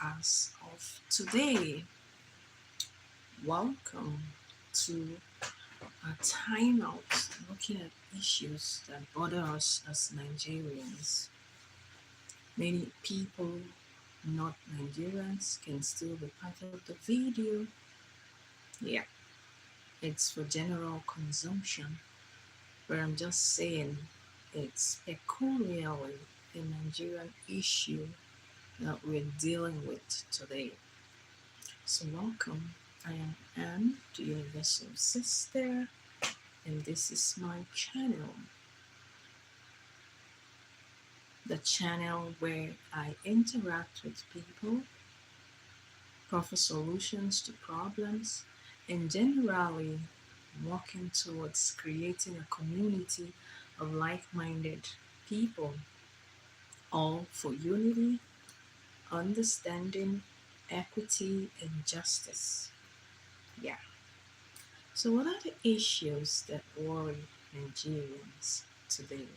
as of today. Welcome to a timeout looking at issues that bother us as Nigerians. Many people, not Nigerians, can still be part of the video. Yeah, it's for general consumption, but I'm just saying it's peculiarly a Nigerian issue that we're dealing with today. So, welcome. I am Anne, the Universal Sister, and this is my channel. The channel where I interact with people, offer solutions to problems, and generally working towards creating a community of like minded people, all for unity, understanding, equity, and justice. Yeah. So, what are the issues that worry Nigerians today?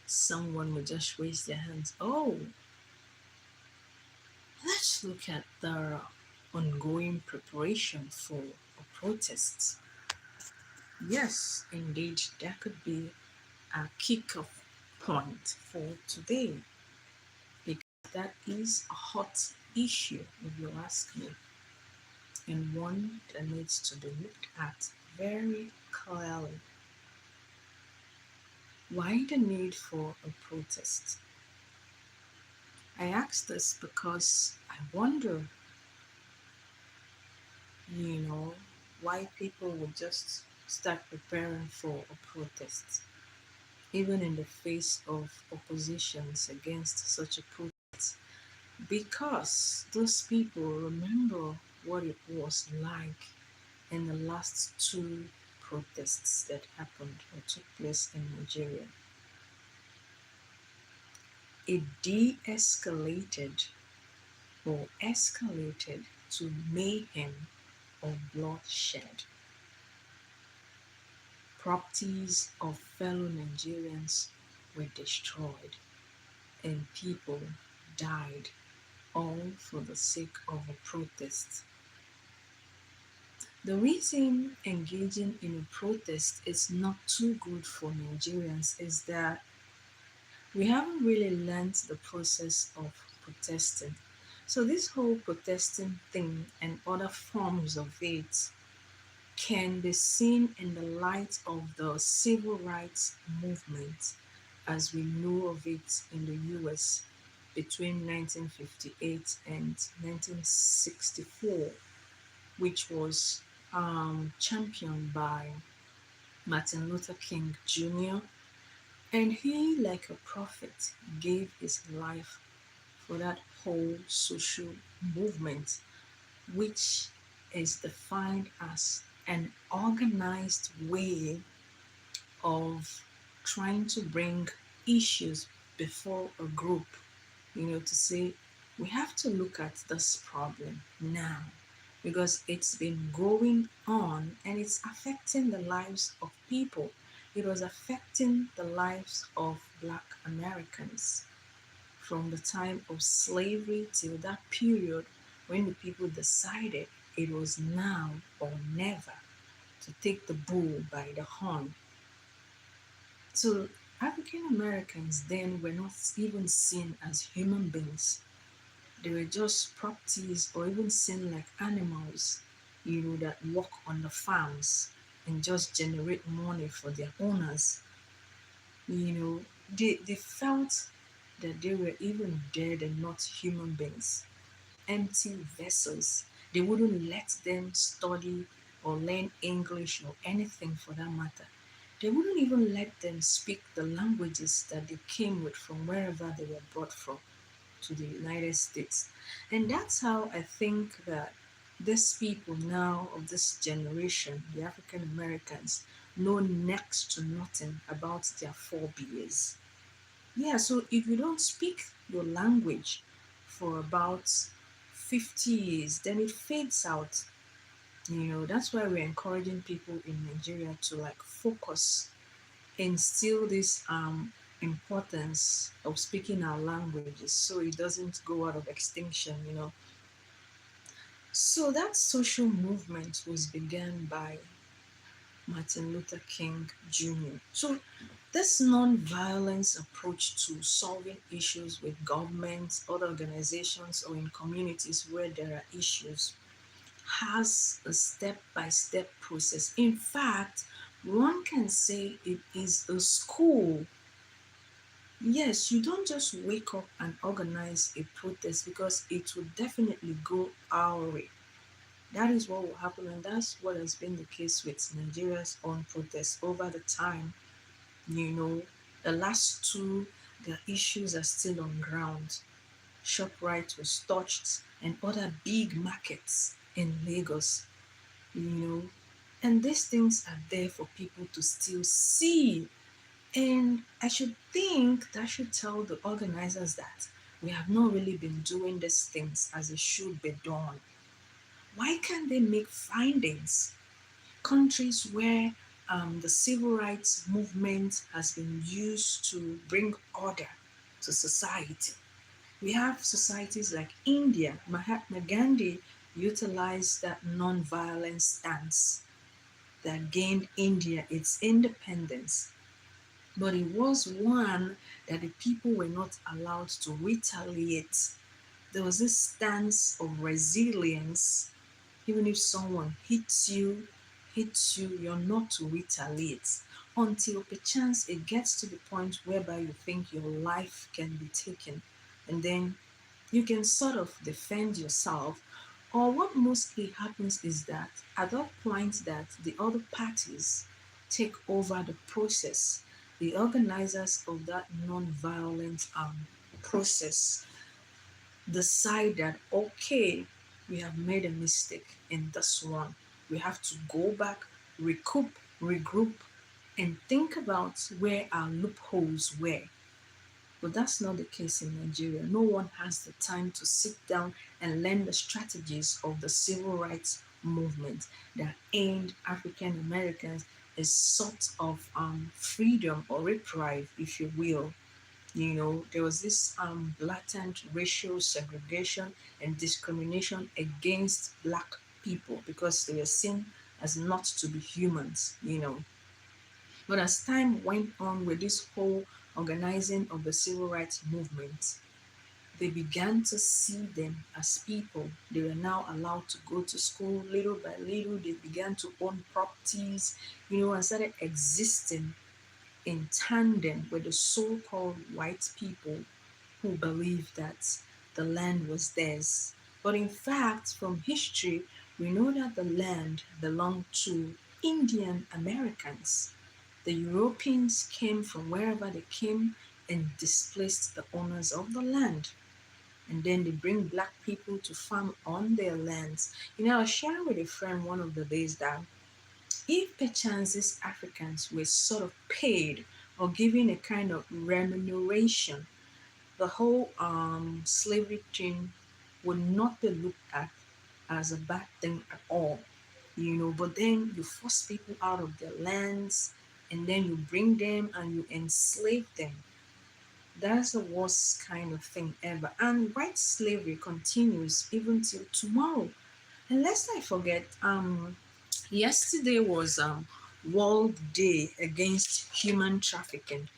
Someone would just raise their hands. Oh, let's look at the ongoing preparation for a protest. Yes, indeed, that could be a kick-off point for today because that is a hot issue, if you ask me, and one that needs to be looked at very clearly. Why the need for a protest? I ask this because I wonder, you know, why people would just start preparing for a protest, even in the face of oppositions against such a protest. Because those people remember what it was like in the last two protests that happened or took place in Nigeria. It de escalated or escalated to mayhem or bloodshed. Properties of fellow Nigerians were destroyed and people died, all for the sake of a protest. The reason engaging in a protest is not too good for Nigerians is that we haven't really learned the process of protesting. So, this whole protesting thing and other forms of it can be seen in the light of the civil rights movement as we know of it in the US between 1958 and 1964, which was championed by Martin Luther King Jr. And he, like a prophet, gave his life for that whole social movement, which is defined as an organized way of trying to bring issues before a group, to say, we have to look at this problem now because it's been going on and it's affecting the lives of people. It was affecting the lives of Black Americans from the time of slavery till that period when the people decided it was now or never to take the bull by the horn. So African Americans then were not even seen as human beings. They were just properties or even seen like animals, that work on the farms and just generate money for their owners. They felt that they were even dead and not human beings, empty vessels. They wouldn't let them study or learn English or anything for that matter. They wouldn't even let them speak the languages that they came with from wherever they were brought from to the United States. And that's how I think that these people now of this generation, the African Americans, know next to nothing about their forebears. Yeah, so if you don't speak your language for about 50 years, then it fades out. That's why we're encouraging people in Nigeria to like focus, instill this importance of speaking our languages so it doesn't go out of extinction. So that social movement was began by Martin Luther King Jr. So this non-violence approach to solving issues with governments, other organizations, or in communities where there are issues has a step-by-step process. In fact, one can say it is a school. Yes, you don't just wake up and organize a protest because it will definitely go our way. That is what will happen, and that's what has been the case with Nigeria's own protests over the time. You know, the last two, the issues are still on ground. ShopRite was touched, and other big markets in Lagos, you know. And these things are there for people to still see. And I should think that should tell the organizers that we have not really been doing these things as it should be done. Why can't they make findings? Countries where the civil rights movement has been used to bring order to society. We have societies like India. Mahatma Gandhi utilized that non-violent stance that gained India its independence. But it was one that the people were not allowed to retaliate. There was this stance of resilience. Even if someone hits you, you're not to retaliate until perchance it gets to the point whereby you think your life can be taken. And then you can sort of defend yourself. Or what mostly happens is that at that point that the other parties take over the process, the organizers of that non-violent process decide that, okay, we have made a mistake in this one. We have to go back, recoup, regroup, and think about where our loopholes were. But that's not the case in Nigeria. No one has the time to sit down and learn the strategies of the civil rights movement that aimed African Americans a sort of freedom or reprieve, if you will. There was this blatant racial segregation and discrimination against black people because they were seen as not to be humans. But as time went on with this whole organizing of the civil rights movement, they began to see them as people. They were now allowed to go to school little by little. They began to own properties, and started existing in tandem with the so called white people who believed that the land was theirs. But in fact, from history, we know that the land belonged to Indian Americans. The Europeans came from wherever they came and displaced the owners of the land. And then they bring black people to farm on their lands. I was sharing with a friend one of the days that if perchance these Africans were sort of paid or given a kind of remuneration, the whole slavery thing would not be looked at as a bad thing at all. But then you force people out of their lands and then you bring them and you enslave them. That's the worst kind of thing ever. And white slavery continues even till tomorrow. And lest I forget, yesterday was World Day Against Human Trafficking.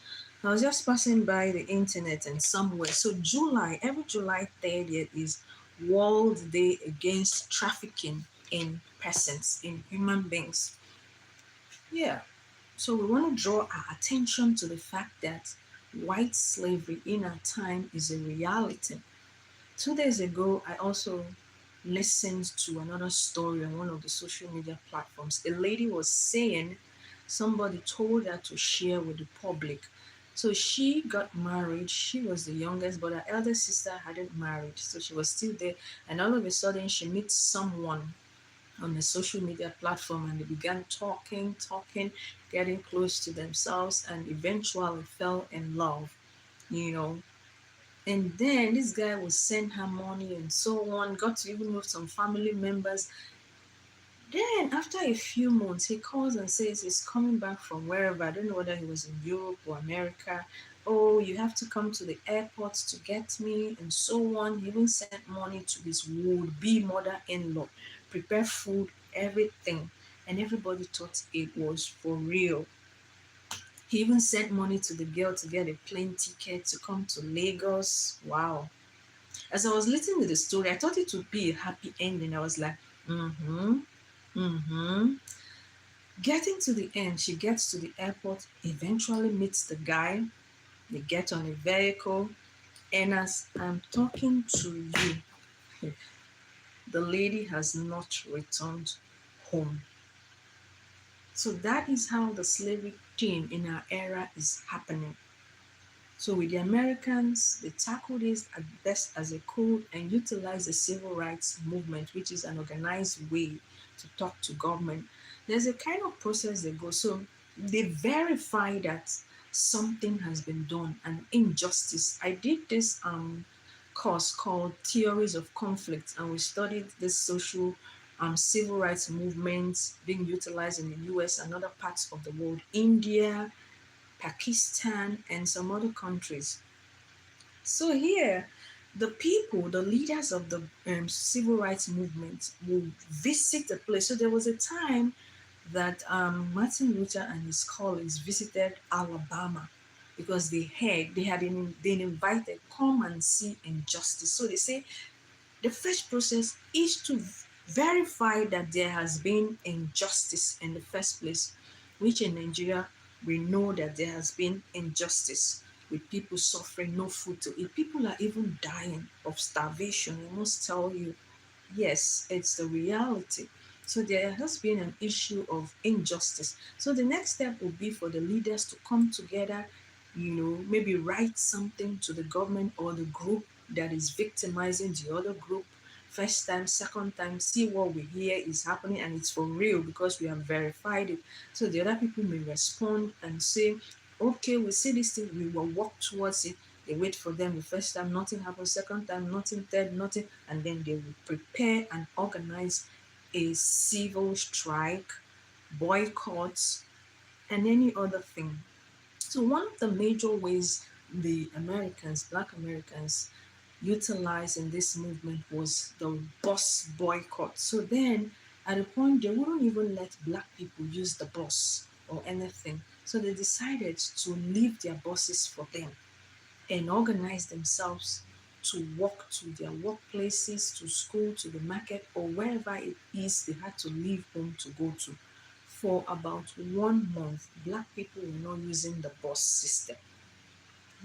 I was just passing by the internet and somewhere. So every July 30th is World Day Against Trafficking in persons, in human beings. Yeah. So we want to draw our attention to the fact that white slavery in our time is a reality. 2 days ago, I also listened to another story on one of the social media platforms. A lady was saying somebody told her to share with the public. So she got married. She was the youngest, but her elder sister hadn't married. So she was still there. And all of a sudden, she meets someone on a social media platform and they began talking, getting close to themselves, and eventually fell in love, you know. And then this guy would send her money and so on, got to even know some family members. Then after a few months, he calls and says he's coming back from wherever. I don't know whether he was in Europe or America, oh, you have to come to the airport to get me, and so on. He even sent money to his would-be mother-in-law, prepare food, everything. And everybody thought it was for real. He even sent money to the girl to get a plane ticket to come to Lagos. Wow. As I was listening to the story, I thought it would be a happy ending. I was like, mm-hmm, mm-hmm. Getting to the end, she gets to the airport, eventually meets the guy. They get on a vehicle, and as I'm talking to you, the lady has not returned home. So that is how the slavery thing in our era is happening. So with the Americans, they tackled this at best as they could and utilized the civil rights movement, which is an organized way to talk to government. There's a kind of process they go. So they verify that something has been done, an injustice. I did this course called Theories of Conflict, and we studied this social civil rights movements being utilized in the US and other parts of the world, India, Pakistan, and some other countries. So here, the people, the leaders of the civil rights movement will visit the place. So there was a time that Martin Luther and his colleagues visited Alabama because they invited, come and see injustice. So they say the first process is to verify that there has been injustice in the first place, which in Nigeria, we know that there has been injustice with people suffering, no food to eat. People are even dying of starvation. I must tell you, yes, it's the reality. So there has been an issue of injustice. So the next step would be for the leaders to come together, maybe write something to the government or the group that is victimizing the other group. First time, second time, see what we hear is happening and it's for real because we have verified it. So the other people may respond and say, okay, we see this thing, we will work towards it. They wait for them the first time, nothing happens, second time, nothing, third, nothing, and then they will prepare and organize a civil strike, boycotts, and any other thing. So one of the major ways the Americans, Black Americans, utilized in this movement was the bus boycott. So then at a point they wouldn't even let Black people use the bus or anything. So they decided to leave their buses for them and organize themselves to walk to their workplaces, to school, to the market, or wherever it is they had to leave home to go to. For about 1 month, Black people were not using the bus system.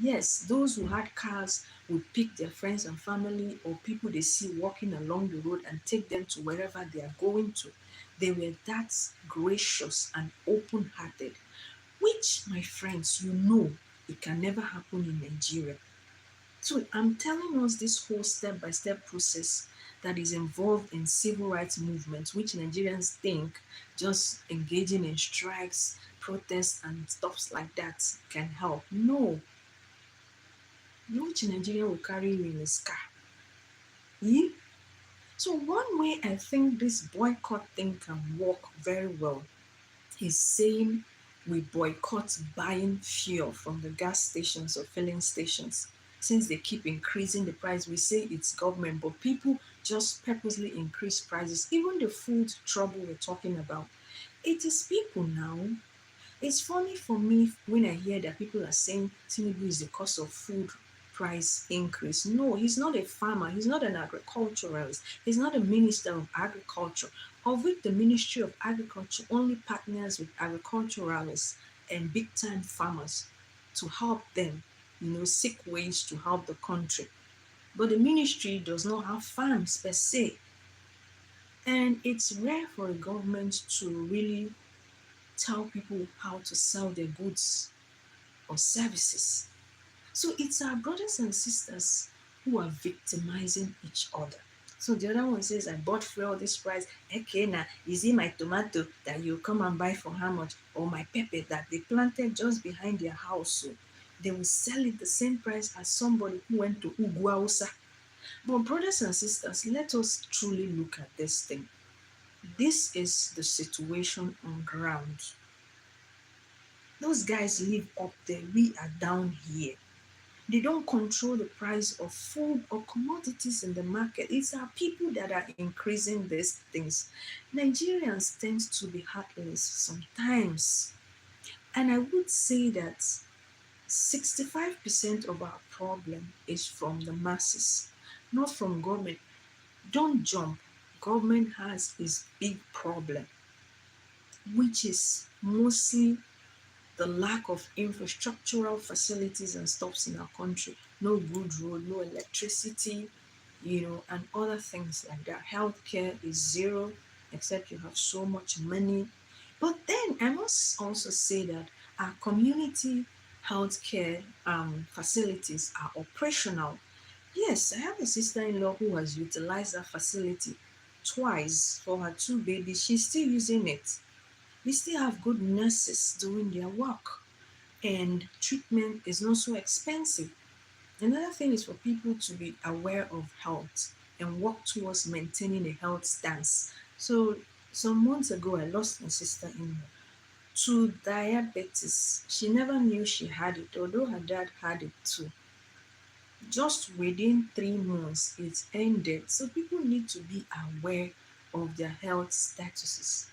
Yes, those who had cars would pick their friends and family or people they see walking along the road and take them to wherever they are going to. They were that gracious and open hearted, which, my friends, it can never happen in Nigeria. So I'm telling us this whole step-by-step process that is involved in civil rights movements, which Nigerians think just engaging in strikes, protests, and stuff like that can help. No, which Nigerian will carry you in his car? Yeah? So one way I think this boycott thing can work very well is saying we boycott buying fuel from the gas stations or filling stations. Since they keep increasing the price, we say it's government, but people just purposely increase prices. Even the food trouble we're talking about, it is people now. It's funny for me when I hear that people are saying Tinubu is the cause of food price increase. No, he's not a farmer. He's not an agriculturalist. He's not a minister of agriculture, of which the Ministry of Agriculture only partners with agriculturalists and big-time farmers to help them, seek ways to help the country. But the ministry does not have farms per se. And it's rare for a government to really tell people how to sell their goods or services. So it's our brothers and sisters who are victimizing each other. So the other one says, I bought fuel this price. Okay, now is it my tomato that you come and buy for how much? Or my pepper that they planted just behind their house? So they will sell it the same price as somebody who went to Uguausa. But brothers and sisters, let us truly look at this thing. This is the situation on ground. Those guys live up there. We are down here. They don't control the price of food or commodities in the market. It's our people that are increasing these things. Nigerians tend to be heartless sometimes. And I would say that 65% of our problem is from the masses, not from government. Don't jump. Government has its big problem, which is mostly the lack of infrastructural facilities and stuffs in our country. No good road, no electricity, and other things like that. Healthcare is zero, except you have so much money. But then I must also say that our community healthcare facilities are operational. Yes, I have a sister-in-law who has utilized that facility twice for her two babies. She's still using it. We still have good nurses doing their work, and treatment is not so expensive. Another thing is for people to be aware of health and work towards maintaining a health stance. So, some months ago, I lost my sister in law to diabetes. She never knew she had it, although her dad had it too. Just within 3 months, it ended. So, people need to be aware of their health statuses.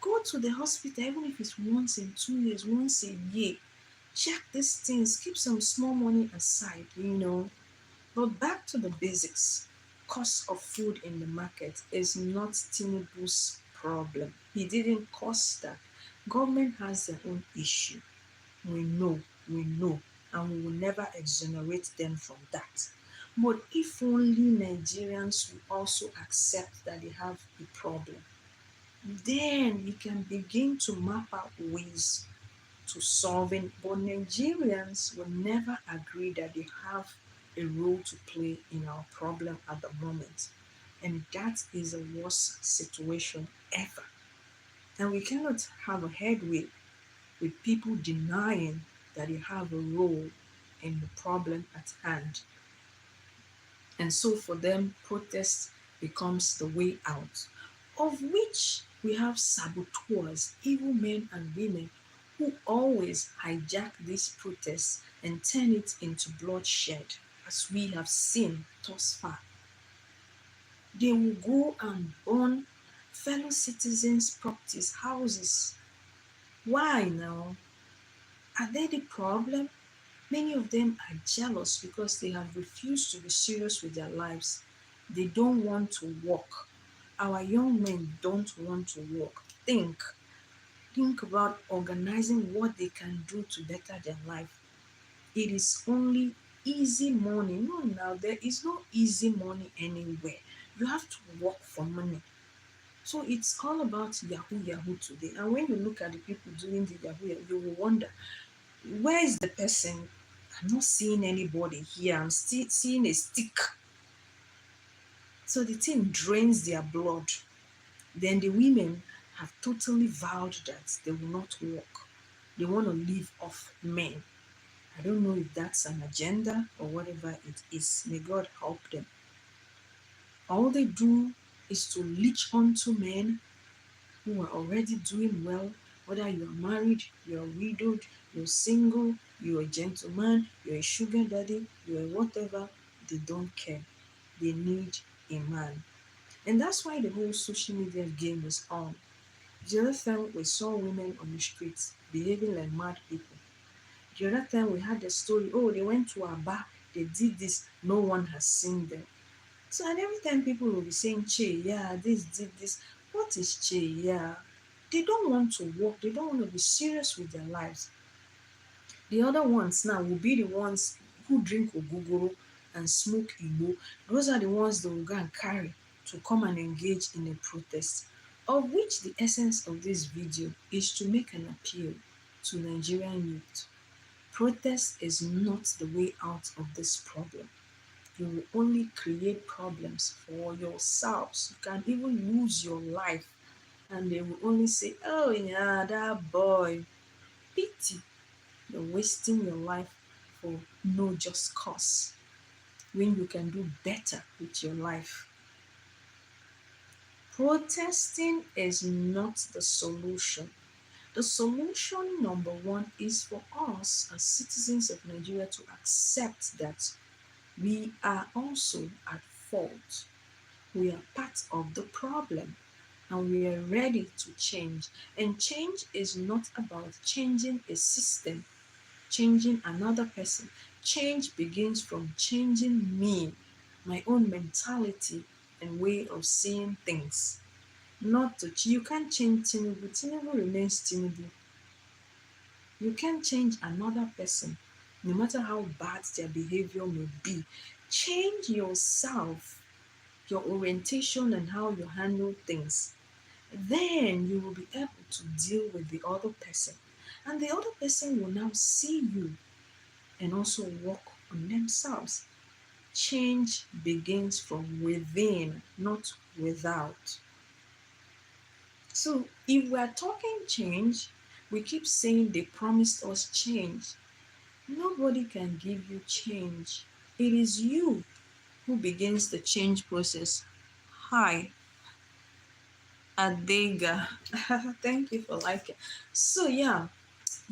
Go to the hospital, even if it's once in 2 years, once a year. Check these things, keep some small money aside. But back to the basics. Cost of food in the market is not Tinubu's problem. He didn't cause that. Government has their own issue. We know, and we will never exonerate them from that. But if only Nigerians will also accept that they have a problem, then we can begin to map out ways to solving. But Nigerians will never agree that they have a role to play in our problem at the moment. And that is the worst situation ever. And we cannot have a headway with people denying that they have a role in the problem at hand. And so for them, protest becomes the way out, of which we have saboteurs, evil men and women, who always hijack these protests and turn it into bloodshed, as we have seen thus far. They will go and burn fellow citizens' properties, houses. Why now? Are they the problem? Many of them are jealous because they have refused to be serious with their lives. They don't want to work. Our young men don't want to work. Think about organizing what they can do to better their life. It is only easy money. No, now there is no easy money anywhere. You have to work for money. So it's all about Yahoo Yahoo today. And when you look at the people doing the Yahoo Yahoo, you will wonder, where is the person? I'm not seeing anybody here. I'm still seeing a stick. So the thing drains their blood. Then the women have totally vowed that they will not work. They want to live off men. I don't know if that's an agenda or whatever it is. May God help them. All they do is to leech onto men who are already doing well, whether you are married, you are widowed, you're single, you're a gentleman, you're a sugar daddy, you're a whatever, they don't care. They need a man. And that's why the whole social media game is on. The other time we saw women on the streets behaving like mad people. The other time we had the story, oh, they went to a bar, they did this, no one has seen them. So, and every time people will be saying, Che, yeah, this did this. What is Che, yeah? They don't want to work, they don't want to be serious with their lives. The other ones now will be the ones who drink ogogoro and smoke igbo. Those are the ones they will go and carry to come and engage in a protest. Of which the essence of this video is to make an appeal to Nigerian youth. Protest is not the way out of this problem. You will only create problems for yourselves. You can even lose your life, and they will only say, oh, yeah, that boy. Pity. You're wasting your life for no just cause when you can do better with your life. Protesting is not the solution. The solution number one is for us as citizens of Nigeria to accept that we are also at fault. We are part of the problem and we are ready to change. And change is not about changing a system, changing another person. Change begins from changing me, my own mentality and way of seeing things. Not that you can't change Tinubu. Tinubu remains Tinubu. You can't change another person, no matter how bad their behavior may be. Change yourself, your orientation, and how you handle things. Then you will be able to deal with the other person. And the other person will now see you and also work on themselves. Change begins from within, not without. So if we are talking change, we keep saying they promised us change. Nobody can give you change. It is you who begins the change process. Hi, Adega. Thank you for liking. So yeah,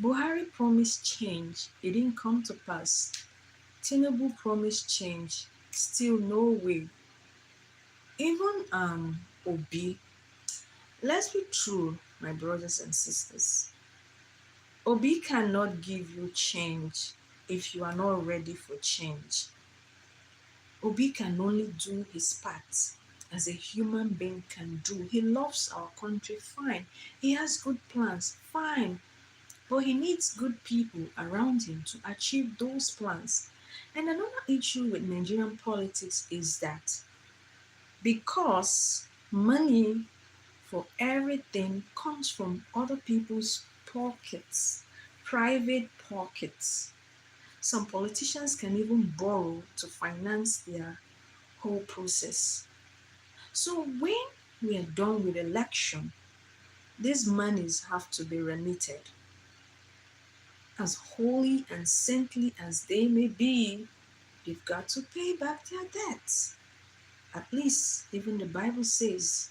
Buhari promised change. It didn't come to pass. Tinubu promised change. Still no way. Even Obi, let's be true, my brothers and sisters. Obi cannot give you change if you are not ready for change. Obi can only do his part as a human being can do. He loves our country, fine. He has good plans, fine. But he needs good people around him to achieve those plans. And another issue with Nigerian politics is that because money for everything comes from other people's pockets, private pockets. Some politicians can even borrow to finance their whole process. So when we are done with election, these monies have to be remitted. As holy and saintly as they may be, they've got to pay back their debts. At least, even the Bible says,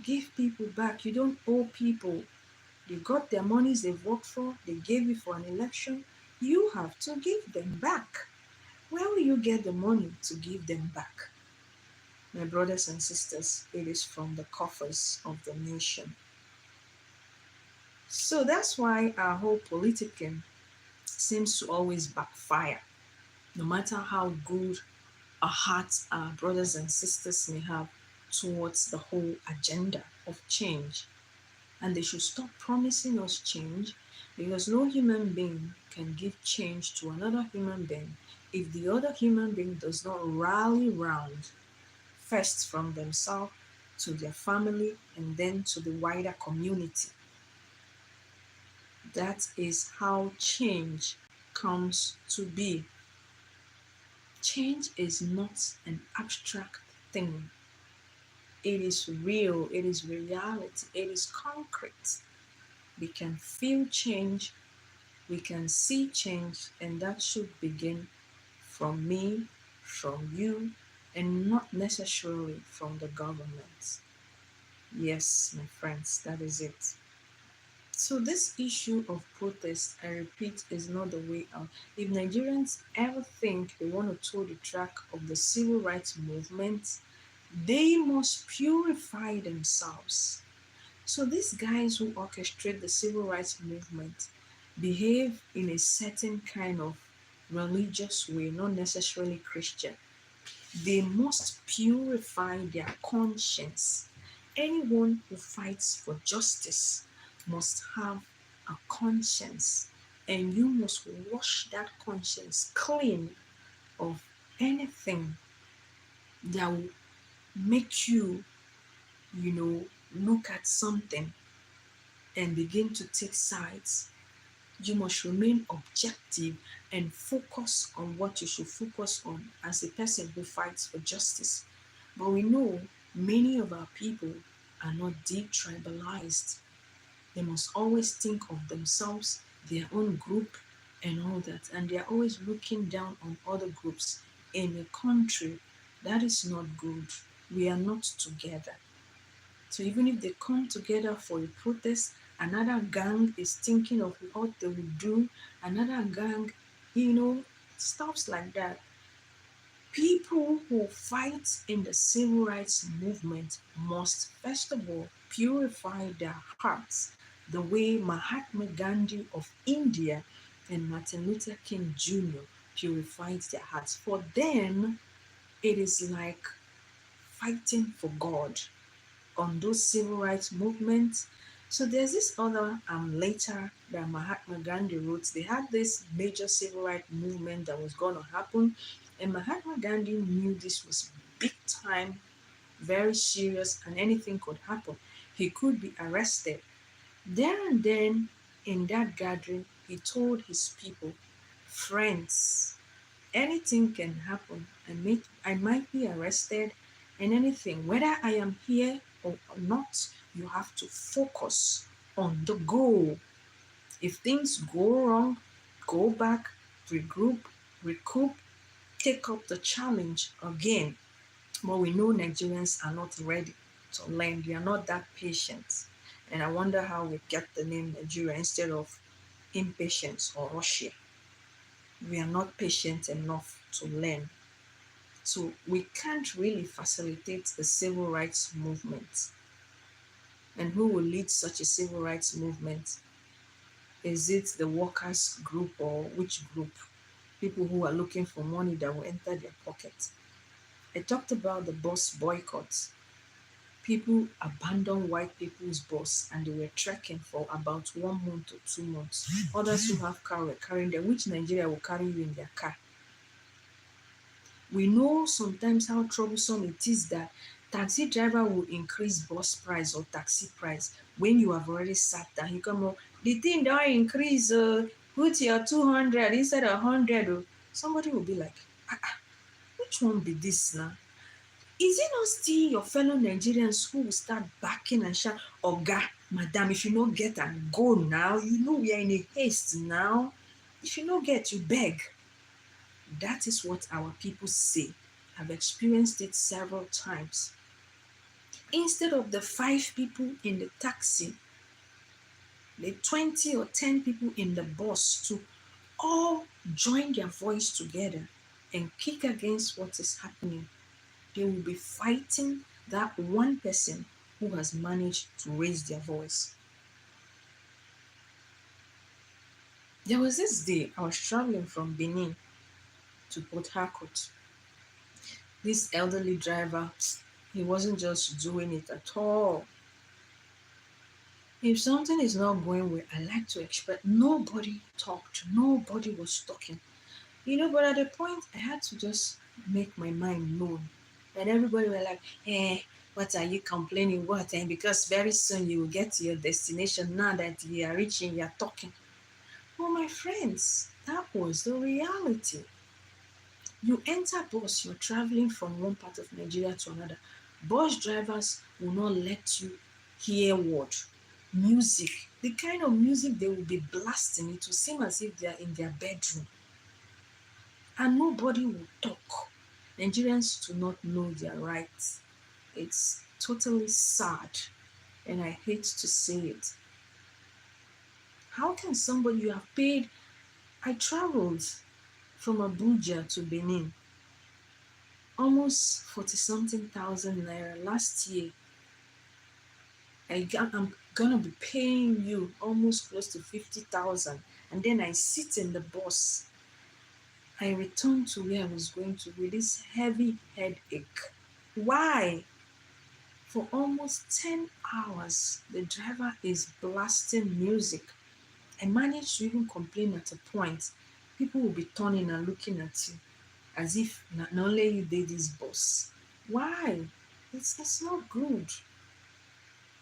give people back. You don't owe people. They got their monies they've worked for, they gave you for an election. You have to give them back. Where will you get the money to give them back? My brothers and sisters, it is from the coffers of the nation. So that's why our whole politicking seems to always backfire. No matter how good a heart our brothers and sisters may have towards the whole agenda of change. And they should stop promising us change because no human being can give change to another human being if the other human being does not rally round first from themselves to their family and then to the wider community. That is how change comes to be. Change is not an abstract thing. It is real, it is reality, it is concrete. We can feel change, we can see change, and that should begin from me, from you, and not necessarily from the government. Yes, my friends, that is it. So, this issue of protest, I repeat, is not the way out. If Nigerians ever think they want to toe the track of the civil rights movement, they must purify themselves. So, these guys who orchestrate the civil rights movement behave in a certain kind of religious way, not necessarily Christian. They must purify their conscience. Anyone who fights for justice must have a conscience, and you must wash that conscience clean of anything that will make you, look at something and begin to take sides. You must remain objective and focus on what you should focus on as a person who fights for justice. But we know many of our people are not deep tribalized. They must always think of themselves, their own group, and all that. And they are always looking down on other groups in a country that is not good. We are not together. So even if they come together for a protest, Another gang is thinking of what they would do. Another gang, stuffs like that. People who fight in the civil rights movement must first of all purify their hearts the way Mahatma Gandhi of India and Martin Luther King Jr. purified their hearts. For them, it is like fighting for God on those civil rights movements. So there's this other letter that Mahatma Gandhi wrote. They had this major civil rights movement that was going to happen, and Mahatma Gandhi knew this was big time, very serious, and anything could happen. He could be arrested. There and then, in that gathering, he told his people, friends, anything can happen. I might be arrested and anything. Whether I am here or not, you have to focus on the goal. If things go wrong, go back, regroup, recoup, take up the challenge again. But we know Nigerians are not ready to learn. They are not that patient. And I wonder how we get the name Nigeria instead of impatience or Russia. We are not patient enough to learn. So we can't really facilitate the civil rights movement. And who will lead such a civil rights movement? Is it the workers group or which group? People who are looking for money that will enter their pocket. I talked about the bus boycott. People abandoned white people's bus and they were trekking for about 1 month to 2 months. Others who have car were carrying them. Which Nigeria will carry you in their car? We know sometimes how troublesome it is that taxi driver will increase bus price or taxi price when you have already sat down. You come up, the thing don't increase, put your 200 instead of 100. Somebody will be like, which one be this now? Is it not still your fellow Nigerians who will start backing and shout, Oga, madam, if you not get and go now, you know we are in a haste now. If you not get, you beg. That is what our people say. I've experienced it several times. Instead of the 5 people in the taxi, the 20 or 10 people in the bus to all join their voice together and kick against what is happening, they will be fighting that one person who has managed to raise their voice. There was this day I was traveling from Benin to Port Harcourt. This elderly driver, he wasn't just doing it at all. If something is not going well, I like to expect nobody talked, nobody was talking. But at the point I had to just make my mind known. And everybody were like, what are you complaining? What? And because very soon you will get to your destination now that you are reaching, you are talking. Well, my friends, that was the reality. You enter bus, you're traveling from one part of Nigeria to another. Bus drivers will not let you hear word. Music, the kind of music they will be blasting, it will seem as if they are in their bedroom. And nobody will talk. Nigerians do not know their rights. It's totally sad, and I hate to say it. How can somebody you have paid? I traveled from Abuja to Benin, almost 40 something thousand naira last year. I'm gonna be paying you almost close to 50,000, and then I sit in the bus. I returned to where I was going to with this heavy headache. Why? For almost 10 hours, the driver is blasting music. I managed to even complain at a point. People will be turning and looking at you as if not only you did this bus. Why? It's not good.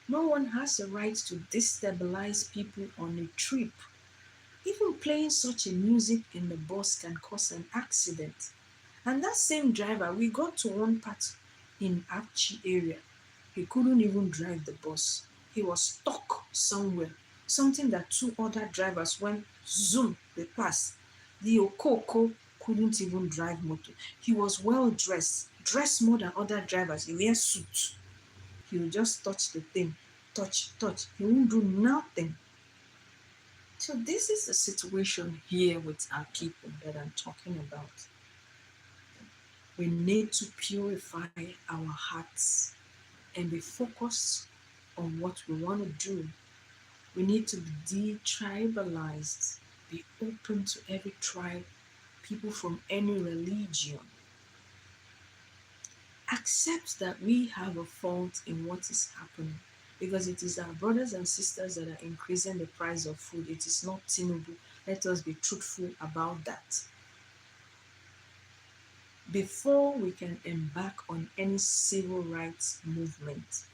No one has the right to destabilize people on a trip. Even playing such a music in the bus can cause an accident. And that same driver, we got to one part in Apchi area. He couldn't even drive the bus. He was stuck somewhere. Something that 2 other drivers went zoom, they passed. The Okoko couldn't even drive motor. He was well dressed, dressed more than other drivers. He wears suit. He will just touch the thing. touch. He won't do nothing. So this is the situation here with our people that I'm talking about. We need to purify our hearts and be focused on what we want to do. We need to be de-tribalized, be open to every tribe, people from any religion. Accept that we have a fault in what is happening because it is our brothers and sisters that are increasing the price of food. It is not Tinubu. Let us be truthful about that. Before we can embark on any civil rights movement.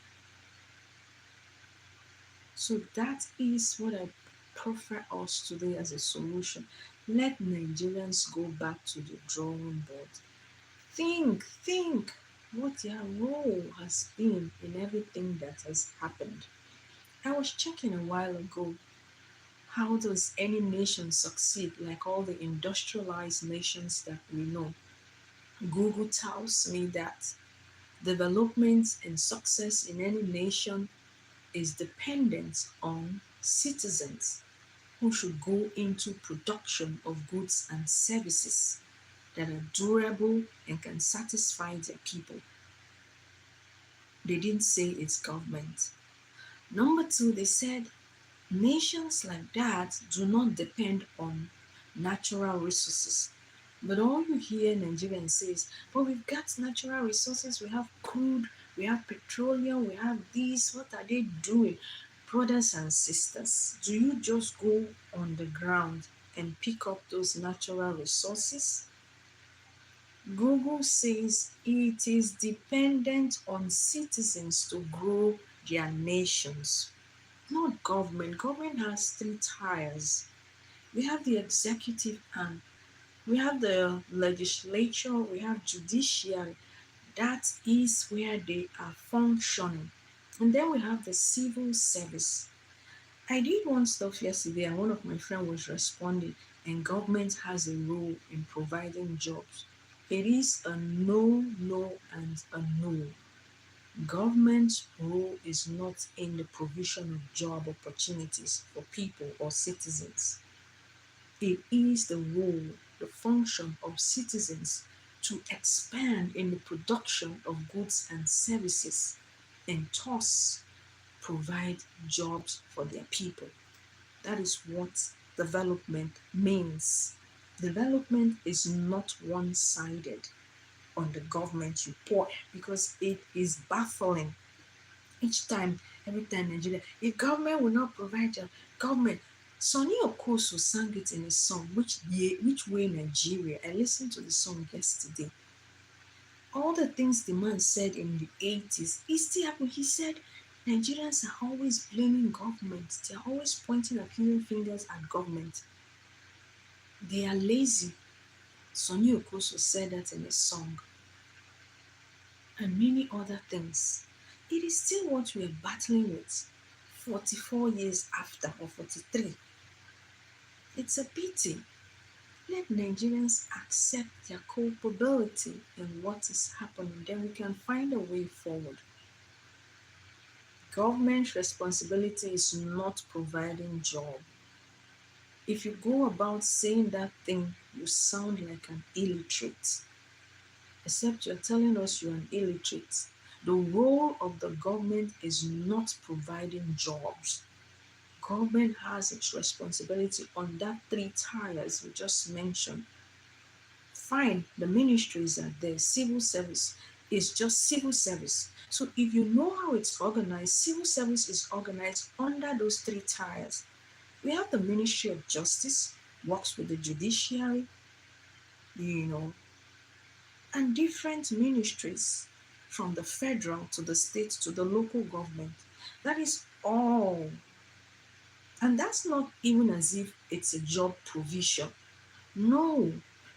So that is what I proffer us today as a solution. Let Nigerians go back to the drawing board. Think what their role has been in everything that has happened. I was checking a while ago, how does any nation succeed like all the industrialized nations that we know? Google tells me that development and success in any nation is dependent on citizens who should go into production of goods and services that are durable and can satisfy their people. They didn't say it's government. Number two, they said nations like that do not depend on natural resources. But all you hear Nigerians say is, but we've got natural resources, we have crude, we have petroleum, we have this. What are they doing? Brothers and sisters, do you just go on the ground and pick up those natural resources? Google says it is dependent on citizens to grow their nations, not government. Government has three tiers. We have the executive arm, we have the legislature, we have judiciary. That is where they are functioning. And then we have the civil service. I did one stuff yesterday and one of my friends was responding, and government has a role in providing jobs. It is a no, no, and a no. Government's role is not in the provision of job opportunities for people or citizens. It is the role, the function of citizens to expand in the production of goods and services and thus provide jobs for their people. That is what development means. Development is not one sided on the government report because it is baffling. Each time, every time Nigeria, if government will not provide job, government. Sonny Okoso sang it in a song, which way Nigeria? I listened to the song yesterday. All the things the man said in the 80s, he still happened. He said Nigerians are always blaming government. They're always pointing accusing fingers at government. They are lazy. Sonny Okoso said that in a song. And many other things. It is still what we are battling with 44 years after, or 43. It's a pity. Let Nigerians accept their culpability in what is happening, then we can find a way forward. Government responsibility is not providing job. If you go about saying that thing, you sound like an illiterate. Except you're telling us you're an illiterate. The role of the government is not providing jobs. Government has its responsibility on that three tiers we just mentioned. Fine, the ministries are there, civil service is just civil service. So if you know how it's organized, civil service is organized under those three tiers. We have the Ministry of Justice, works with the judiciary, you know, and different ministries from the federal to the state to the local government. That is all. And that's not even as if it's a job provision. No,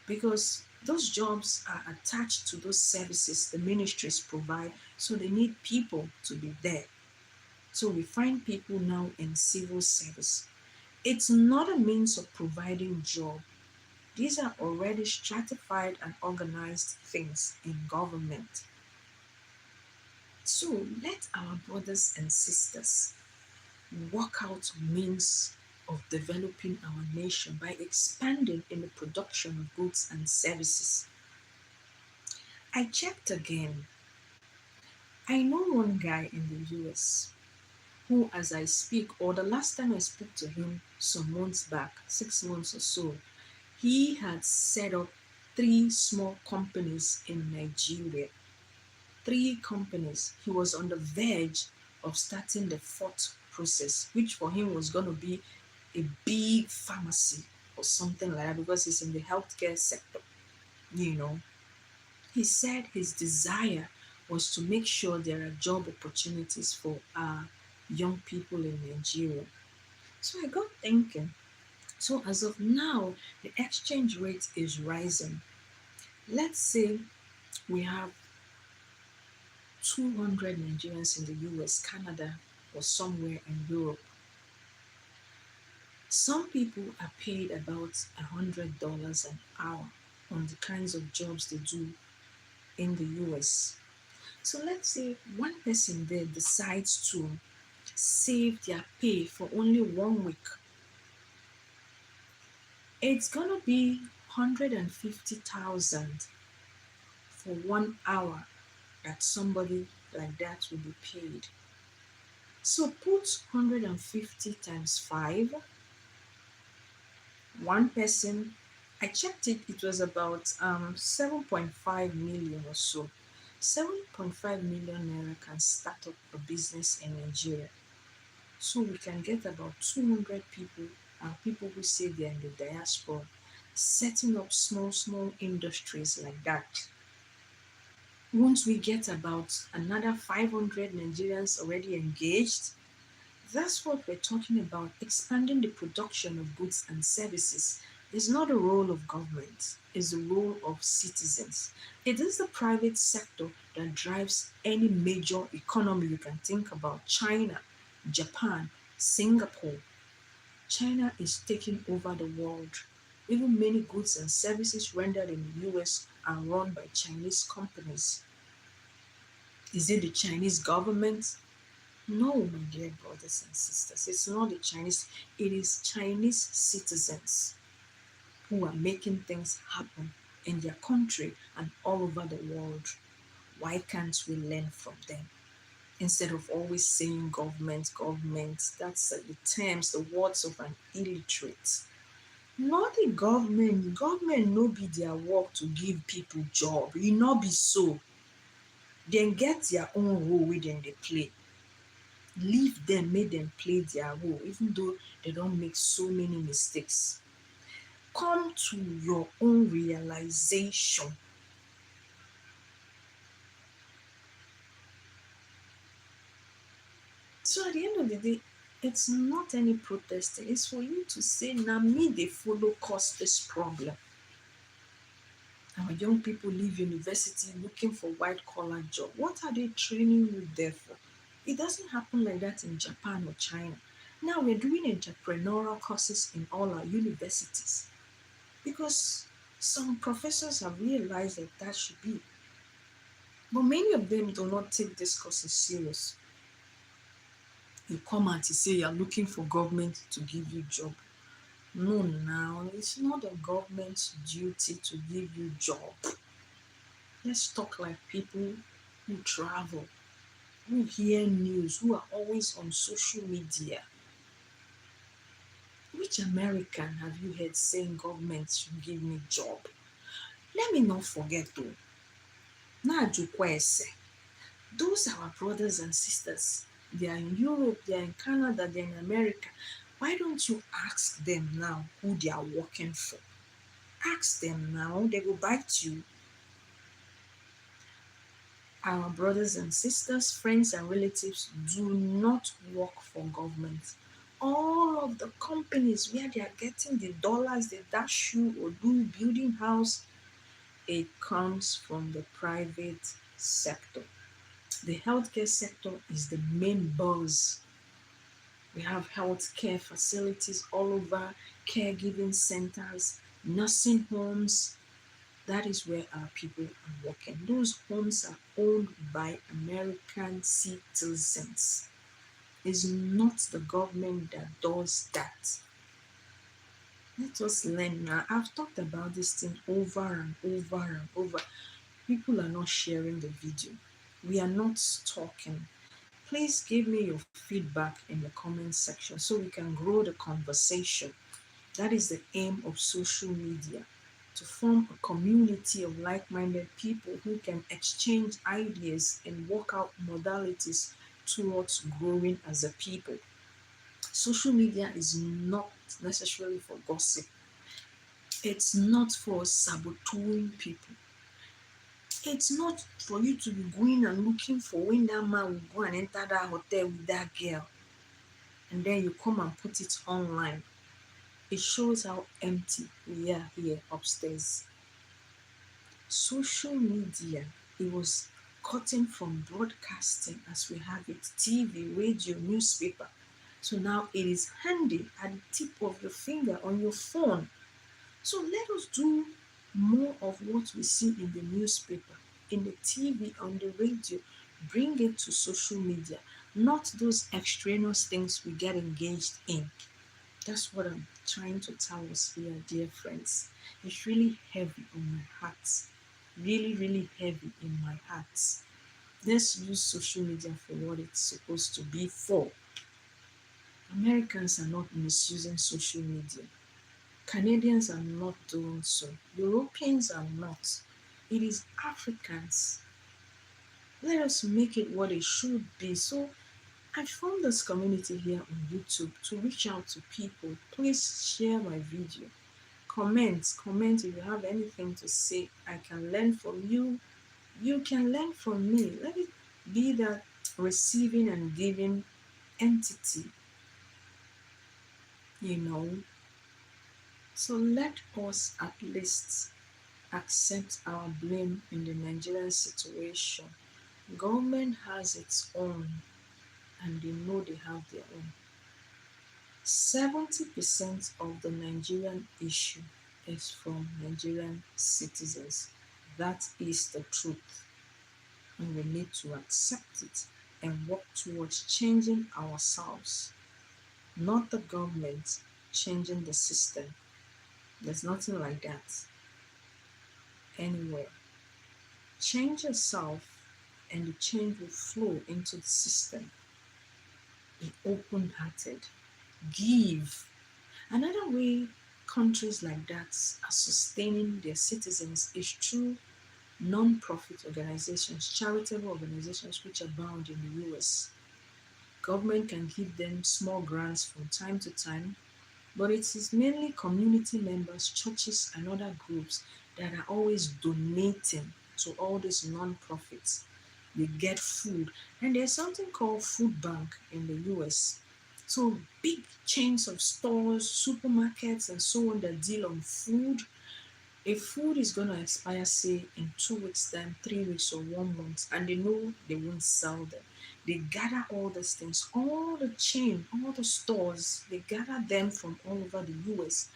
because those jobs are attached to those services the ministries provide, so they need people to be there. So we find people now in civil service. It's not a means of providing job. These are already stratified and organized things in government. So let our brothers and sisters work out means of developing our nation by expanding in the production of goods and services. I checked again. I know one guy in the US who, as I speak, or the last time I spoke to him some months back, 6 months or so, he had set up three small companies in Nigeria. Three companies. He was on the verge of starting the fourth process, which for him was going to be a big pharmacy or something like that because he's in the healthcare sector, you know. He said his desire was to make sure there are job opportunities for young people in Nigeria. So I got thinking. So as of now, the exchange rate is rising. Let's say we have 200 Nigerians in the US, Canada, or somewhere in Europe. Some people are paid about $100 an hour on the kinds of jobs they do in the US. So let's say one person there decides to save their pay for only 1 week. It's gonna be 150,000 for 1 hour that somebody like that will be paid. So put 150 times 5. One person, I checked it, it was about 7.5 million or so. 7.5 million naira can start up a business in Nigeria. So we can get about 200 people and people who say they're in the diaspora setting up small industries like that. Once we get about another 500 Nigerians already engaged, that's what we're talking about. Expanding the production of goods and services is not the role of government, it's the role of citizens. It is the private sector that drives any major economy you can think about. China, Japan, Singapore. China is taking over the world. Even many goods and services rendered in the US are run by Chinese companies. Is it the Chinese government? No, my dear brothers and sisters, it's not the Chinese, it is Chinese citizens who are making things happen in their country and all over the world. Why can't we learn from them? Instead of always saying government, that's the terms, the words of an illiterate. Not the government no be their work to give people job, e no be so. Dem get their own role wey dem dey play. Leave them, make them play their role, even though they don't make so many mistakes. Come to your own realization. So at the end of the day, it's not any protesting, it's for you to say, now me they follow cause this problem. Our young people leave university looking for white collar job. What are they training you there for? It doesn't happen like that in Japan or China. Now we're doing entrepreneurial courses in all our universities because some professors have realized that that should be. But many of them do not take these courses serious. You come out to say you're looking for government to give you job. No, now it's not the government's duty to give you job. Let's talk like people who travel, who hear news, who are always on social media. Which American have you heard saying government should give me job? Let me not forget though. Na Jukwese. Those are our brothers and sisters. They are in Europe, they are in Canada, they are in America. Why don't you ask them now who they are working for? Ask them now, they will bite you. Our brothers and sisters, friends and relatives do not work for government. All of the companies where they are getting the dollars they dash you or do building house, it comes from the private sector. The healthcare sector is the main buzz. We have healthcare facilities all over, caregiving centers, nursing homes. That is where our people are working. Those homes are owned by American citizens. It's not the government that does that. Let us learn now. I've talked about this thing over and over and over. People are not sharing the video. We are not talking. Please give me your feedback in the comment section so we can grow the conversation. That is the aim of social media, to form a community of like minded people who can exchange ideas and work out modalities towards growing as a people. Social media is not necessarily for gossip, it's not for saboteuring people. It's not for you to be going and looking for when that man will go and enter that hotel with that girl and then you come and put it online. It shows how empty we are here upstairs. Social media, it was cutting from broadcasting as we have it, TV, radio, newspaper. So now it is handy at the tip of your finger on your phone. So let us do more of what we see in the newspaper, in the TV, on the radio. Bring it to social media, not those extraneous things we get engaged in. That's what I'm trying to tell us here, dear friends. It's really heavy on my heart. Really, really heavy in my heart. Let's use social media for what it's supposed to be for. Americans are not misusing social media. Canadians are not doing so. Europeans are not. It is Africans. Let us make it what it should be. So I formed this community here on YouTube to reach out to people. Please share my video. Comment if you have anything to say. I can learn from you. You can learn from me. Let it be that receiving and giving entity, you know. So let us at least accept our blame in the Nigerian situation. Government has its own and they know they have their own. 70% of the Nigerian issue is from Nigerian citizens. That is the truth. And we need to accept it and work towards changing ourselves, not the government changing the system. There's nothing like that anywhere. Change yourself and the change will flow into the system. Be open hearted. Give. Another way countries like that are sustaining their citizens is through non-profit organizations, charitable organizations which abound in the US. Government can give them small grants from time to time, but it is mainly community members, churches, and other groups that are always donating to all these non-profits. They get food, and there's something called food bank in the US. So big chains of stores, supermarkets, and so on that deal on food. If food is going to expire, say, in 2 weeks' time, 3 weeks, or 1 month, and they know they won't sell them, they gather all these things, all the chain, all the stores, they gather them from all over the US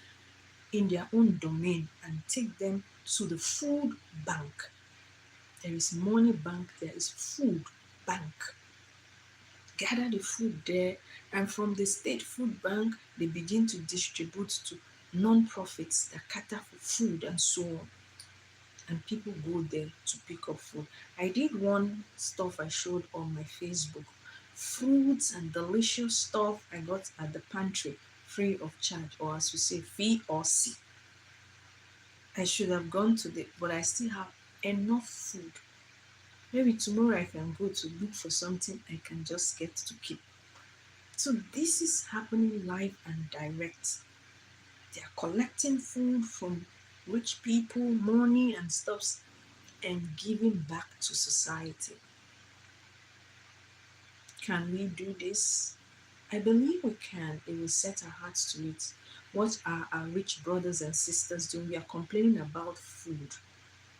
in their own domain and take them to the food bank. There is money bank, there is food bank. Gather the food there, and from the state food bank, they begin to distribute to non-profits that cater for food and so on. And people go there to pick up food. I did one stuff I showed on my Facebook. Fruits and delicious stuff I got at the pantry free of charge, or as we say, fee or see. I should have gone to the, but I still have enough food. Maybe tomorrow I can go to look for something I can just get to keep. So this is happening live and direct. They are collecting food from rich people, money and stuffs, and giving back to society. Can we do this? I believe we can if we set our hearts to it. What are our rich brothers and sisters doing? We are complaining about food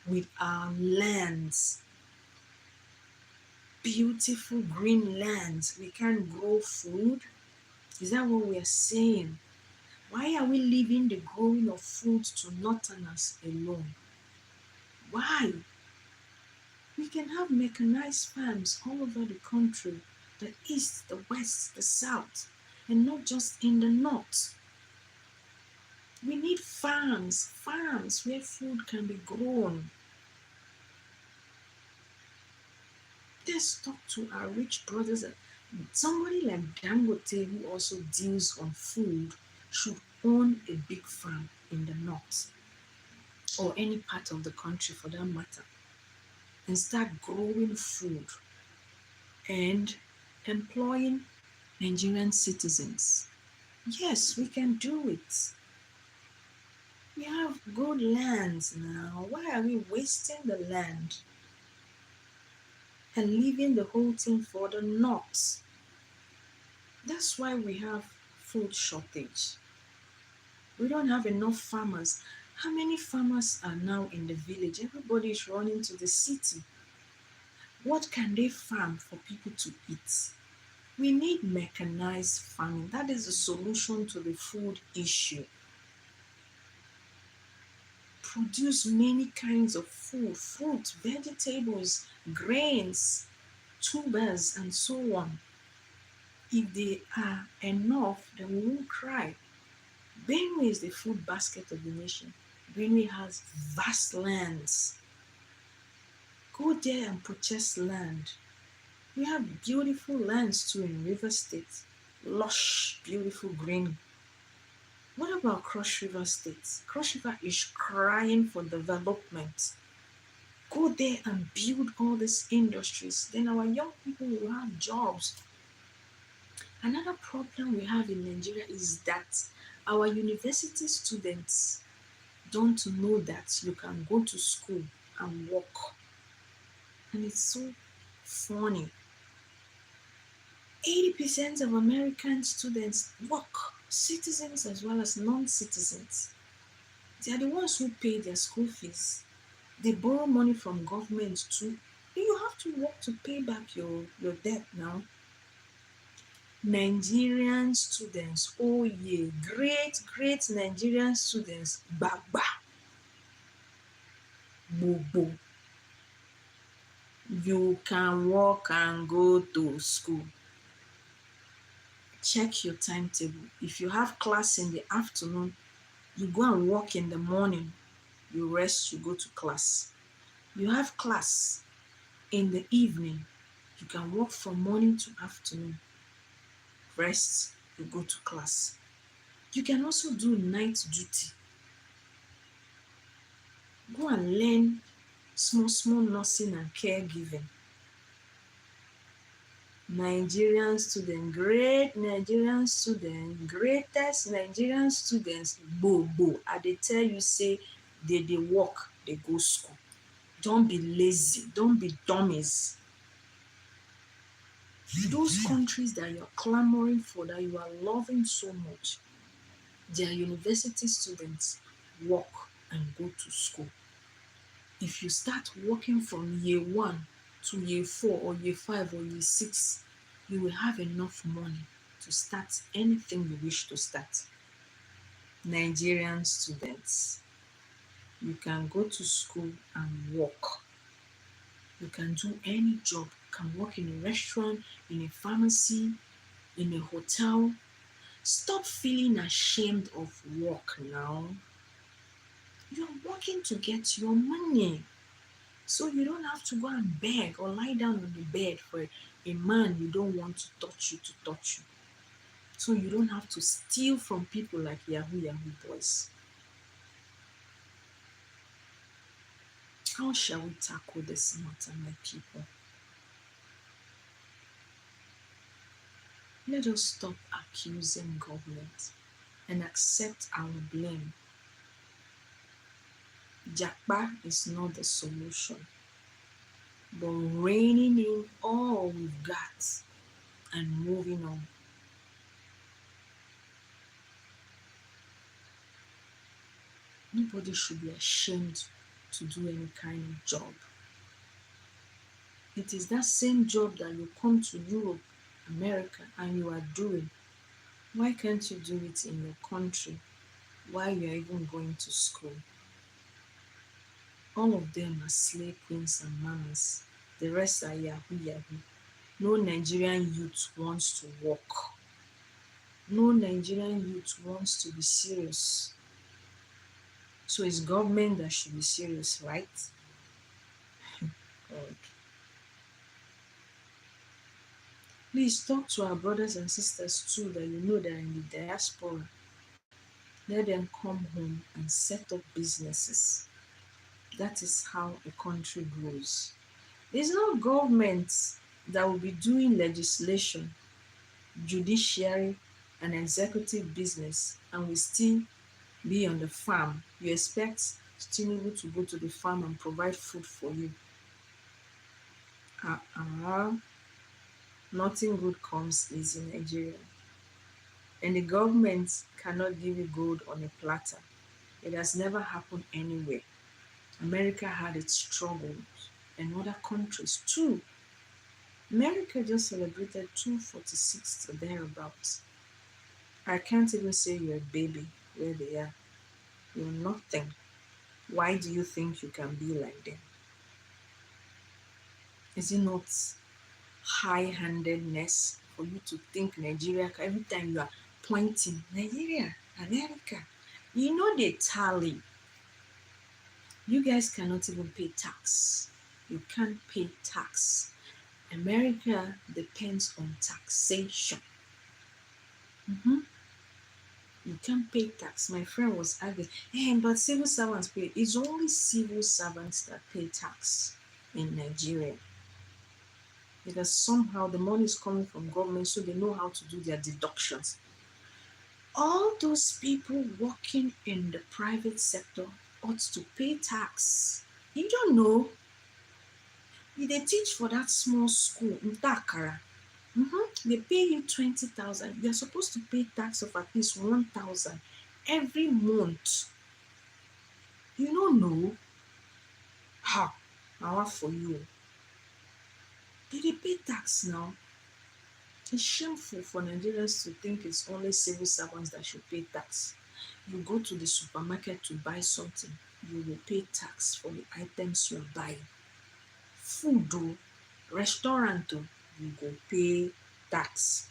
with our lands, beautiful green lands. We can't grow food. Is that what we are saying? Why are we leaving the growing of food to northerners alone? Why? We can have mechanized farms all over the country, the east, the west, the south, and not just in the north. We need farms where food can be grown. Let's talk to our rich brothers. Somebody like Dangote, who also deals on food, should own a big farm in the north or any part of the country for that matter and start growing food and employing Nigerian citizens. Yes, we can do it. We have good lands now. Why are we wasting the land and leaving the whole thing for the north? That's why we have food shortage. We don't have enough farmers. How many farmers are now in the village? Everybody is running to the city. What can they farm for people to eat? We need mechanized farming. That is the solution to the food issue. Produce many kinds of food, fruit, vegetables, grains, tubers, and so on. If they are enough, then we won't cry. Benue is the food basket of the nation. Benue has vast lands. Go there and purchase land. We have beautiful lands too in River State. Lush, beautiful green. What about Cross River State? Cross River is crying for development. Go there and build all these industries. Then our young people will have jobs. Another problem we have in Nigeria is that our university students don't know that you can go to school and work. And it's so funny. 80% of American students work, citizens as well as non-citizens. They are the ones who pay their school fees. They borrow money from government too. You have to work to pay back your debt now. Nigerian students, oh yeah, great Nigerian students, baba, bobo. You can walk and go to school. Check your timetable. If you have class in the afternoon, you go and work in the morning. You rest, you go to class. You have class in the evening. You can work from morning to afternoon. Rest, you go to class. You can also do night duty. Go and learn small nursing and caregiving. Nigerian student, great Nigerian student, greatest Nigerian students, bobo. I dey tell you say they work, they go school. Don't be lazy, don't be dummies. Those countries that you're clamoring for, that you are loving so much, their university students work and go to school. If you start working from year 1 to year 4 or year 5 or year 6, you will have enough money to start anything you wish to start. Nigerian students, you can go to school and work. You can do any job. You can work in a restaurant, in a pharmacy, in a hotel. Stop feeling ashamed of work now. You're working to get your money. So you don't have to go and beg or lie down on the bed for a man you don't want to touch you. So you don't have to steal from people like Yahoo boys. How shall we tackle this matter, my people? Let us stop accusing government and accept our blame. Japa is not the solution, but reining in all we've got and moving on. Nobody should be ashamed to do any kind of job. It is that same job that you come to Europe, America, and you are doing. Why can't you do it in your country while you're even going to school? All of them are slay queens and mamas. The rest are yahoo yahoo. No Nigerian youth wants to work. No Nigerian youth wants to be serious. So it's government that should be serious, right? God. Please talk to our brothers and sisters too that you know that are in the diaspora. Let them come home and set up businesses. That is how a country grows. It's not government that will be doing legislation, judiciary, and executive business, and we still be on the farm. You expect Tinubu to go to the farm and provide food for you. Uh-uh. Nothing good comes easy in Nigeria. And the government cannot give you gold on a platter. It has never happened anywhere. America had its struggles, and other countries too. America just celebrated 246th or thereabouts. I can't even say you're a baby where they are. You're nothing. Why do you think you can be like them? Is it not high-handedness for you to think Nigeria, every time you are pointing, Nigeria, America, you know they tally. You guys cannot even pay tax. You can't pay tax. America depends on taxation. Mm-hmm. You can't pay tax. My friend was arguing, hey, but civil servants pay. It's only civil servants that pay tax in Nigeria. Because somehow the money is coming from government, so they know how to do their deductions. All those people working in the private sector ought to pay tax. You don't know. They teach for that small school in Dakara. They pay you 20,000. You're supposed to pay tax of at least 1,000 every month. You don't know how. How for you? Did they pay tax now? It's shameful for Nigerians to think it's only civil servants that should pay tax. You go to the supermarket to buy something, you will pay tax for the items you're buying. Food, though, restaurant, though, you go pay tax.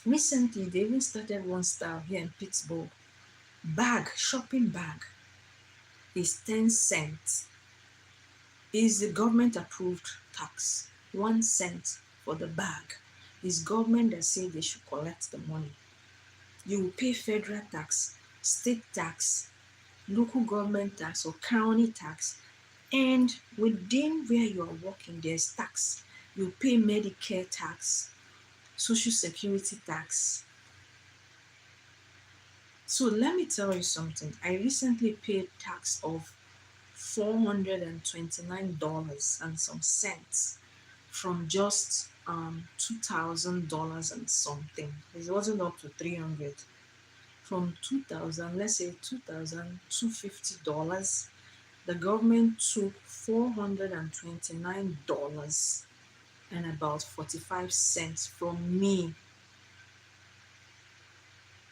Recently, they even started one style here in Pittsburgh. Bag, shopping bag is 10 cents. Is the government approved tax. 1 cent for the bag. It's government that say they should collect the money. You will pay federal tax, state tax, local government tax or county tax, and within where you are working, there's tax. You pay Medicare tax, Social Security tax. So let me tell you something. I recently paid tax of $429 and some cents from just $2,000 and something. It wasn't up to 300. From 2000, let's say 2,250 dollars, the government took $429 and about 45 cents from me.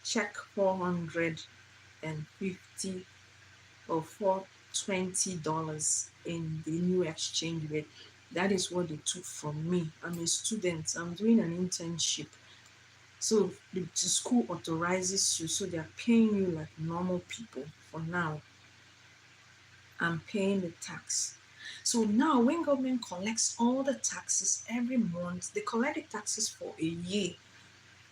Check 450 or $420 in the new exchange rate. That is what they took from me. I'm a student, I'm doing an internship. So the school authorizes you, so they're paying you like normal people for now. I'm paying the tax. So now when government collects all the taxes every month, they collect the taxes for a year.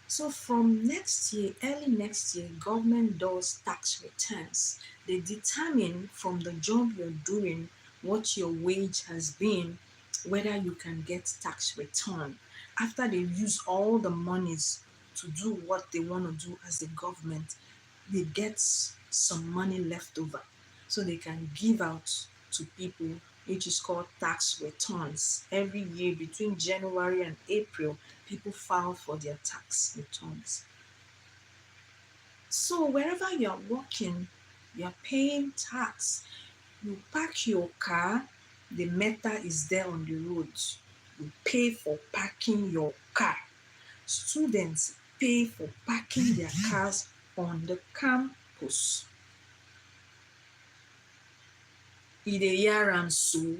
So from next year, early next year, government does tax returns. They determine from the job you're doing what your wage has been, whether you can get tax return. After they use all the monies to do what they want to do as the government, they get some money left over so they can give out to people, which is called tax returns. Every year between January and April, people file for their tax returns. So wherever you're working, you're paying tax. You park your car, the meter is there on the road. You pay for parking your car. Students pay for parking their cars on the campus. e dey hear am so.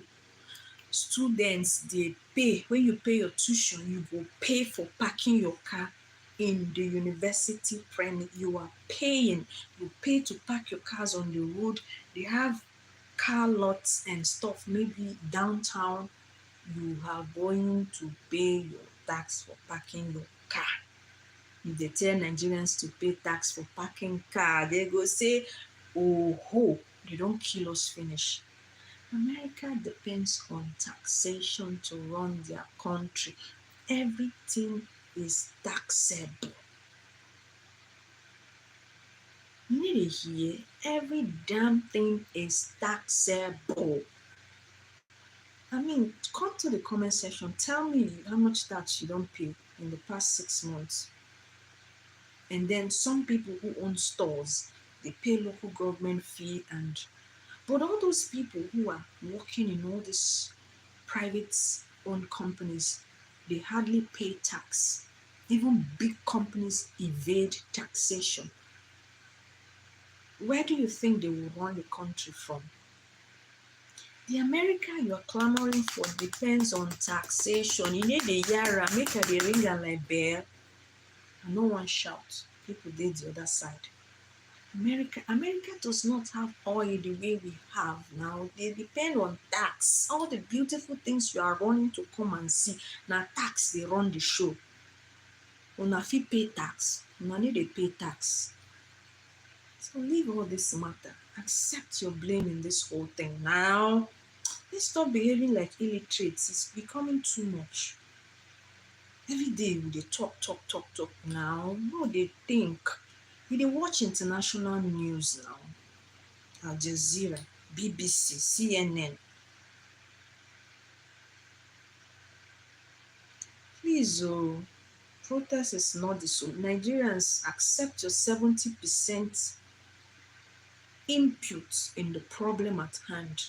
Students dey pay. When you pay your tuition, you go pay for parking your car in the university premise. You are paying. You pay to park your cars on the road. They have car lots and stuff. Maybe downtown, you are going to pay your tax for parking your car. If they tell Nigerians to pay tax for parking car, they go say, oh ho, they don't kill us finish. America depends on taxation to run their country. Everything is taxable. You need to hear, every damn thing is taxable. I mean, come to the comment section. Tell me how much tax you don't pay in the past 6 months. And then some people who own stores, they pay local government fee, and but all those people who are working in all these private owned companies, they hardly pay tax. Even big companies evade taxation. Where do you think they will run the country from? The America you're clamoring for depends on taxation. You need the yara, make her the ring and like bear. And no one shout. People did the other side. America does not have oil the way we have now. They depend on tax. All the beautiful things you are running to come and see, now tax they run the show. Una fit pay tax. Una need to pay tax. So leave all this matter. Accept your blame in this whole thing. Now, let's stop behaving like illiterates. It's becoming too much. Every day we dey talk. Now, no, they think. We dey watch international news now. Al Jazeera, BBC, CNN. Please, protest is not the solution. Nigerians, accept your 70% input in the problem at hand.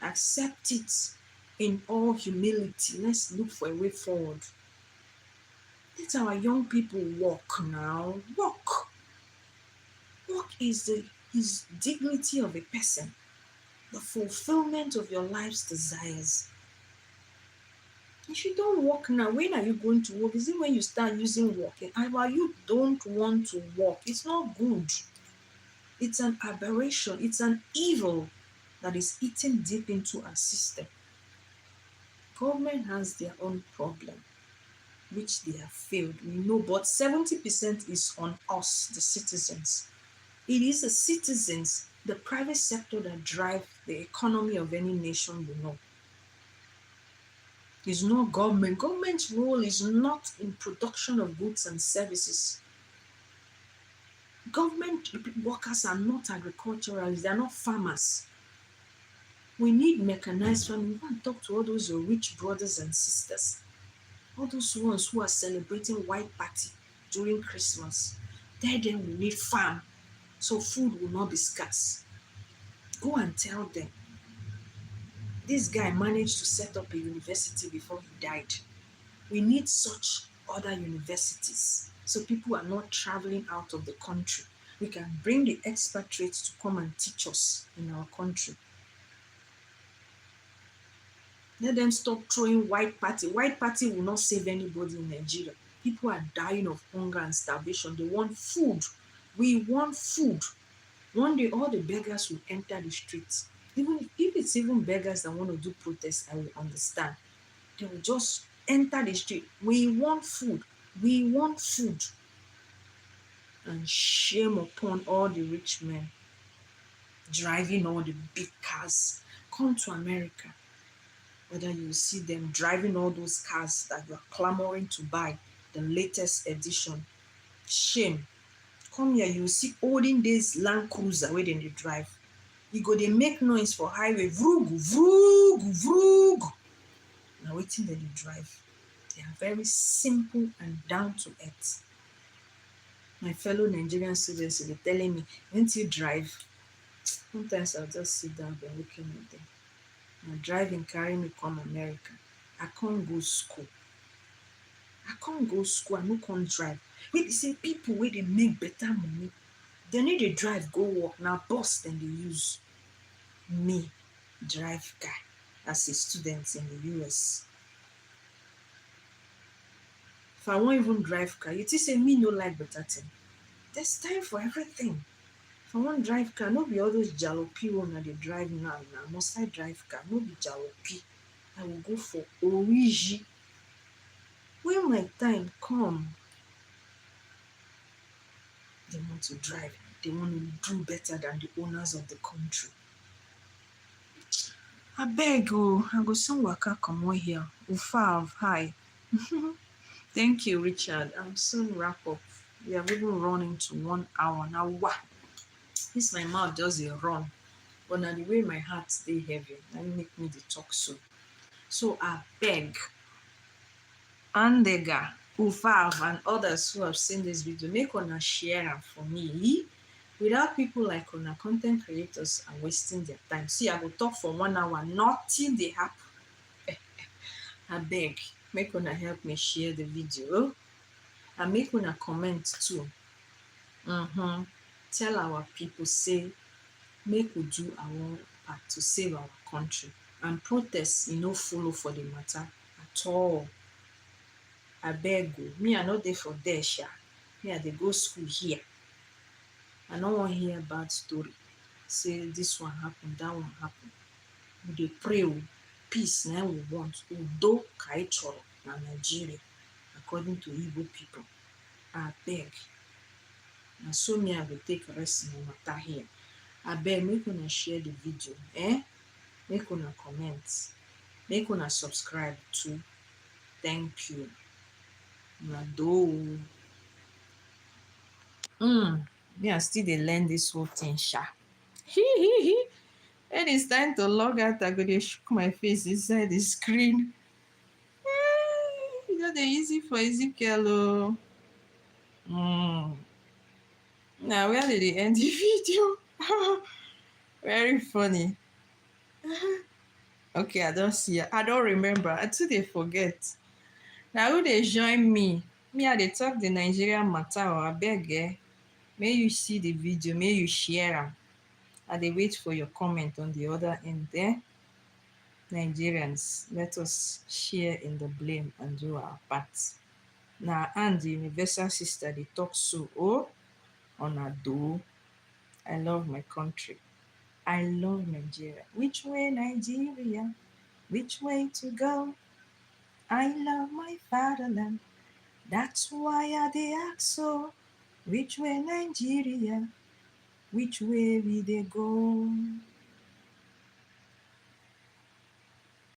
Accept it in all humility. Let's look for a way forward. Let our young people work now. Work. Work is the dignity of a person, the fulfillment of your life's desires. If you don't work now, when are you going to work? Is it when you start using working? Our youth don't want to work. It's not good. It's an aberration. It's an evil that is eating deep into our system. Government has their own problem, which they have failed. We know, but 70% is on us, the citizens. It is the citizens, the private sector that drive the economy of any nation, you know. It's not government. Government's role is not in production of goods and services. Government workers are not agriculturalists, they are not farmers. We need mechanized farming. We want to talk to all those rich brothers and sisters, all those ones who are celebrating white party during Christmas. Tell them we need farm, so food will not be scarce. Go and tell them. This guy managed to set up a university before he died. We need such other universities so people are not traveling out of the country. We can bring the expatriates to come and teach us in our country. Let them stop throwing white party. White party will not save anybody in Nigeria. People are dying of hunger and starvation. They want food. We want food. One day, all the beggars will enter the streets. Even if it's even beggars that want to do protests, I will understand. They will just enter the street. We want food. We want food. And shame upon all the rich men driving all the big cars. Come to America. Whether you see them driving all those cars that you're clamoring to buy, the latest edition. Shame. Come here, you see olden days Land Cruiser where they drive. You go, they make noise for highway. Vroog, vroog, vroog. Now waiting that they drive. They are very simple and down to earth. My fellow Nigerian students will be telling me, when you drive, sometimes I'll just sit down and looking at them. Now driving carry me come America. I can't go school. I no can't drive. Wait, see people where they make better money. They need to drive, go work. Now bus then they use me. drive car as a student in the US. If I wan even drive car, you think say me no like better thing? There's time for everything. If I wan drive car, no be all those jalopy wey una dey drive now. Must I drive car? No be jalopy. I will go for oriji. When my time come, they want to drive. They want to do better than the owners of the country. Abeg o, I go soon waka comot here. Ufav, hi. Thank you, Richard. I'll soon wrap up. We have even run into 1 hour now. Wow, this my mouth just dey run. But na the way my heart dey heavy, na im make me dey talk so. So abeg, Andega, Ufav, and others who have seen this video, make una share am for me. Without people like una, content creators are wasting their time. See, I go talk for 1 hour, nothing dey happen. Abeg, make una help me share the video and make una comment too. Tell our people say make we do our part to save our country, and protest e no follow for the matter at all. Abeg o, me I no dey for there sha. Me I dey go school here. I no wan hear bad story say this one happen, that one happen. We dey pray o, peace na we want. Udo ka anyị chọrọ na Nigeria according to Igbo people. Abeg, na so me I go take rest my matter here. Abeg, make una share the video, make una comment, make una subscribe too. Thank you. Una do. Me I still dey learn this whole thing sha. When it's time to log out, I go dey shook my face inside the screen. E no dey easy for Ezekiel o. Na where they dey end the video? Very funny. Okay, I don see I don remember. I too dey forget. Na who dey join me? Me I dey talk the Nigerian matter o. Abeg, may you see the video, may you share am. I dey wait for your comment on the other end there. Nigerians, let us share in the blame and do our part. Na and the universal sister dey talk so una do. I love my country. I love Nigeria. Which way, Nigeria? Which way to go? I love my fatherland. That's why I dey ask so. Which way, Nigeria? Which way we dey go?